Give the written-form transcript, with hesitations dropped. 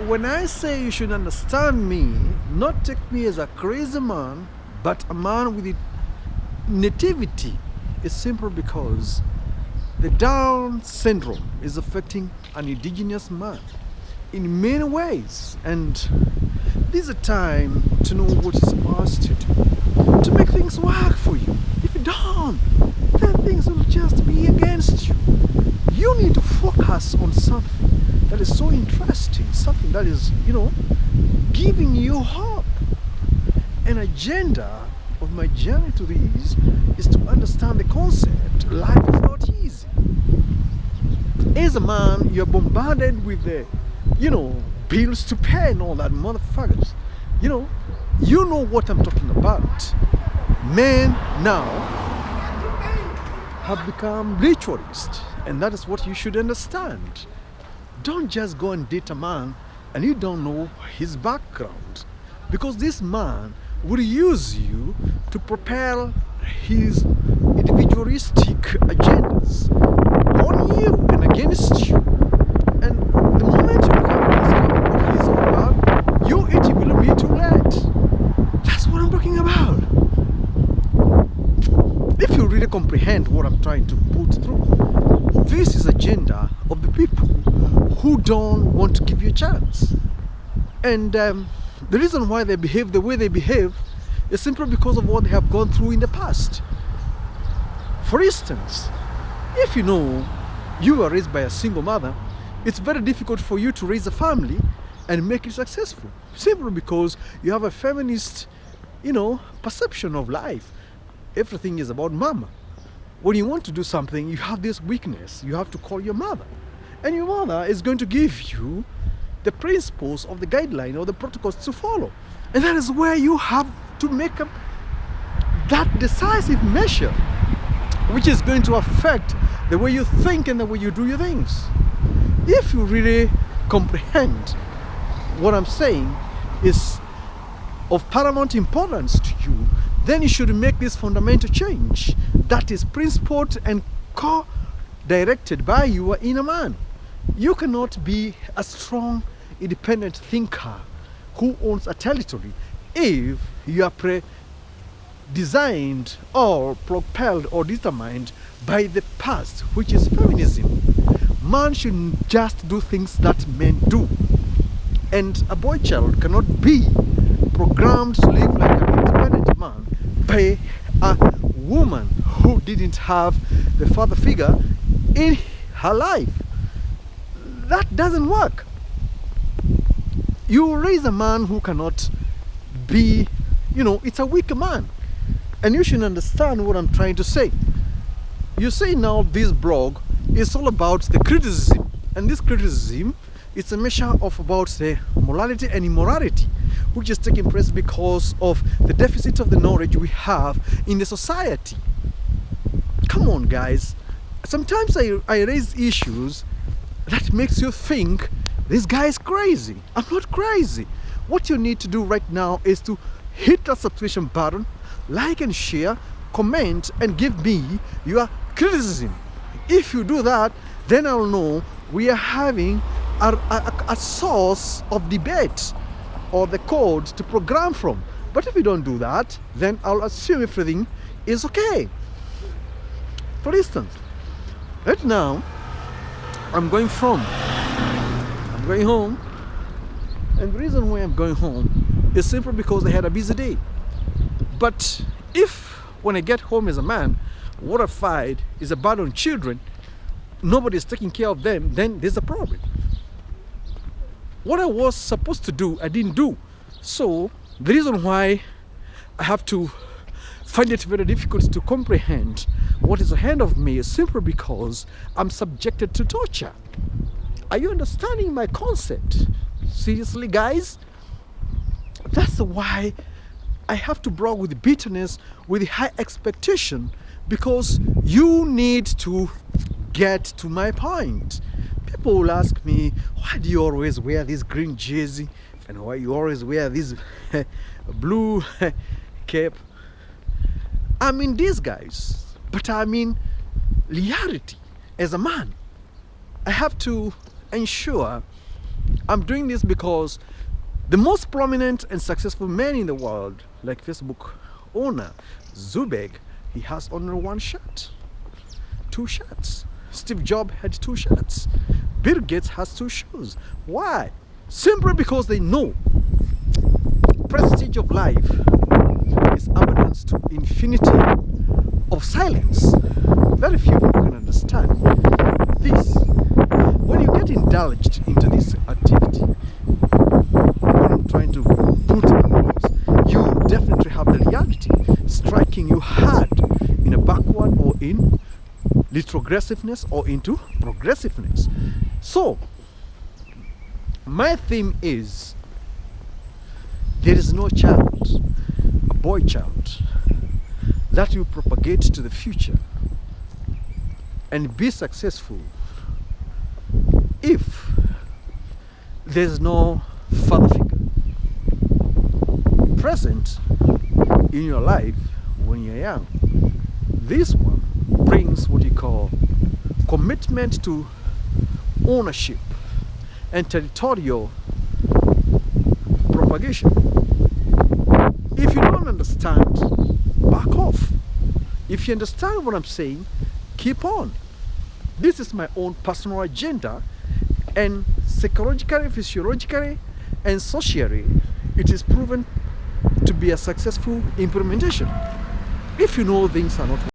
when I say you should understand me, not take me as a crazy man, but a man with nativity, is simple because the Down syndrome is affecting an indigenous man in many ways, and this is a time to know what you're supposed to do to make things work for you. If you don't, then things will just be against you. You need to focus on something that is so interesting, something that is, giving you hope. An agenda of my journey to this is to understand the concept life is not easy. As a man, you're bombarded with the, bills to pay and all that motherfuckers. You know what I'm talking about. Men now have become ritualists, and that is what you should understand. Don't just go and date a man and you don't know his background, because this man will use you to propel his individualistic agendas on you and against you. And the moment you come to discover what he's all about, it will be too late. That's what I'm talking about. If you really comprehend what I'm trying to put through, this is agenda of the people who don't want to give you a chance. And the reason why they behave the way they behave is simply because of what they have gone through in the past. For instance, if you were raised by a single mother, it's very difficult for you to raise a family and make it successful, simply because you have a feminist, perception of life. Everything is about mama. When you want to do something, you have this weakness. You have to call your mother. And your mother is going to give you the principles of the guideline or the protocols to follow. And that is where you have to make that decisive measure, which is going to affect the way you think and the way you do your things. If you really comprehend what I'm saying is of paramount importance to you, then you should make this fundamental change that is principled and co-directed by your inner man. You cannot be a strong, independent thinker who owns a territory if you are designed or propelled or determined by the past, which is feminism. Man should just do things that men do. And a boy child cannot be programmed to live like an independent man by a woman who didn't have the father figure in her life. That doesn't work. You raise a man who cannot be, it's a weak man. And you should understand what I'm trying to say. You say now this blog is all about the criticism. And this criticism is a measure of about the morality and immorality, which is taking place because of the deficit of the knowledge we have in the society. Come on, guys. Sometimes I raise issues that makes you think this guy is crazy. I'm not crazy. What you need to do right now is to hit that subscription button, like and share, comment, and give me your criticism. If you do that, then I'll know we are having a source of debate or the code to program from. But if you don't do that, then I'll assume everything is okay. For instance, right now I'm going home, and the reason why I'm going home is simply because I had a busy day. But if when I get home as a man, what I find is abandoned children, nobody is taking care of them, then there's a problem. What I was supposed to do, I didn't do. So the reason why I have to find it very difficult to comprehend what is ahead of me is simply because I'm subjected to torture. Are you understanding my concept? Seriously, guys? That's why I have to brawl with bitterness, with high expectation, because you need to get to my point. People will ask me, why do you always wear this green jersey? And why you always wear this blue cape? I mean these guys, but I mean reality. As a man, I have to ensure I'm doing this because the most prominent and successful man in the world, like Facebook owner Zuckerberg, he has only one shirt, 2 shirts. Steve Jobs had 2 shirts. Bill Gates has 2 shoes. Why? Simply because they know prestige of life is abundance to infinity of silence. Very few people can understand this. When you get indulged into this activity, what I'm trying to put across, you definitely have the reality striking you hard in a backward or in retrogressiveness or into progressiveness. So my theme is, there is no child, a boy child, that will propagate to the future and be successful if there's no father figure present in your life when you're young. This one brings what you call commitment to ownership and territorial propagation. If you don't understand, back off. If you understand what I'm saying, keep on. This is my own personal agenda, and psychologically, physiologically, and socially, it is proven to be a successful implementation. If you know things are not